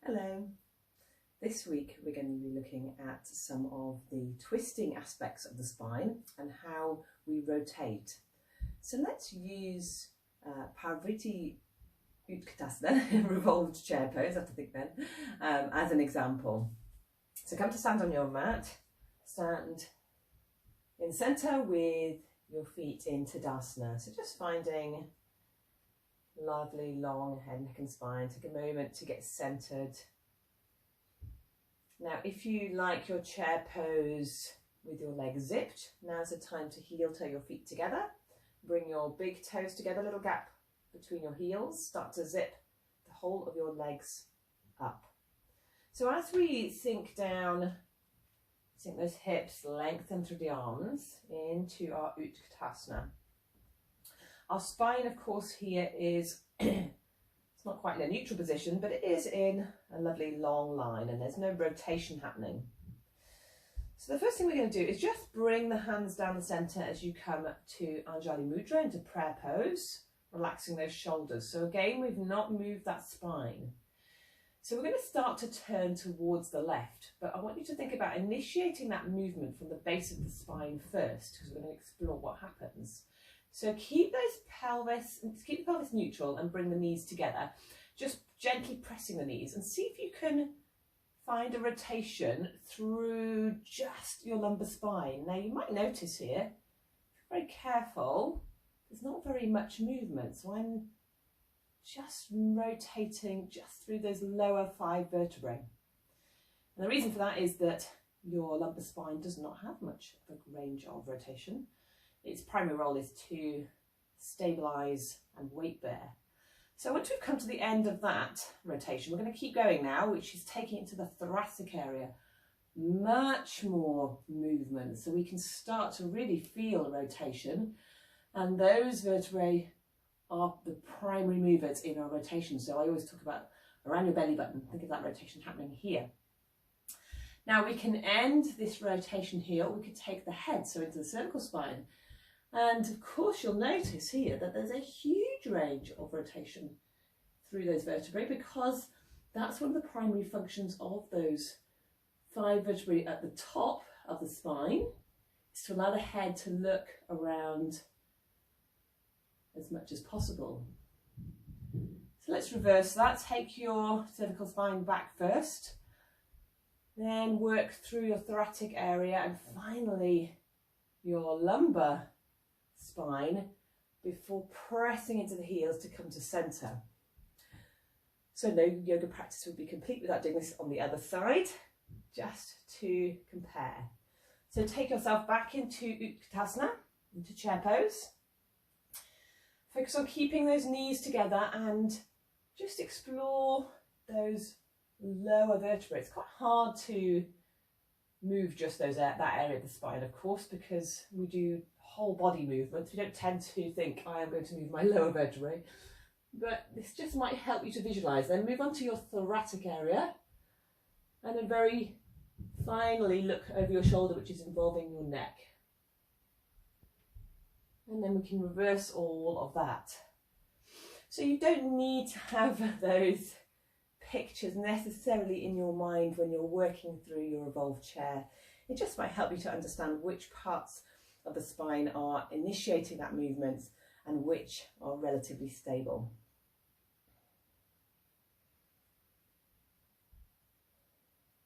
Hello. This week we're going to be looking at some of the twisting aspects of the spine and how we rotate. So let's use Parvritta Utkatasana, Revolved Chair Pose, I have to think then, as an example. So come to stand on your mat, stand in centre with your feet in Tadasana. So just finding lovely long head, neck and spine. Take a moment to get centered. Now if you like your chair pose with your legs zipped, now's the time to heel toe your feet together. Bring your big toes together, little gap between your heels. Start to zip the whole of your legs up. So as we sink down, sink those hips, lengthen through the arms into our Utkatasana. Our spine, of course, here is, it's not quite in a neutral position, but it is in a lovely long line and there's no rotation happening. So the first thing we're going to do is just bring the hands down the centre as you come to Anjali Mudra, into prayer pose, relaxing those shoulders. So again, we've not moved that spine. So we're going to start to turn towards the left, but I want you to think about initiating that movement from the base of the spine first, because we're going to explore what happens. So keep the pelvis neutral and bring the knees together. Just gently pressing the knees and see if you can find a rotation through just your lumbar spine. Now you might notice here, if you're very careful, there's not very much movement. So I'm just rotating just through those lower 5 vertebrae. And the reason for that is that your lumbar spine does not have much of a range of rotation. Its primary role is to stabilise and weight bear. So once we've come to the end of that rotation, we're going to keep going now, which is taking it to the thoracic area. Much more movement, so we can start to really feel a rotation. And those vertebrae are the primary movers in our rotation. So I always talk about around your belly button. Think of that rotation happening here. Now we can end this rotation here. We could take the head, so into the cervical spine. And of course you'll notice here that there's a huge range of rotation through those vertebrae, because that's one of the primary functions of those 5 vertebrae at the top of the spine, is to allow the head to look around as much as possible. So let's reverse that. Take your cervical spine back first, then work through your thoracic area and finally your lumbar spine before pressing into the heels to come to centre. So no yoga practice would be complete without doing this on the other side, just to compare. So take yourself back into Utkatasana, into chair pose. Focus on keeping those knees together and just explore those lower vertebrae. It's quite hard to move just that area of the spine, of course, because we do whole body movements. We don't tend to think, I am going to move my lower vertebrae, but this just might help you to visualize. Then move on to your thoracic area and then very finally look over your shoulder, which is involving your neck. And then we can reverse all of that. So you don't need to have those pictures necessarily in your mind when you're working through your revolved chair. It just might help you to understand which parts of the spine are initiating that movement and which are relatively stable.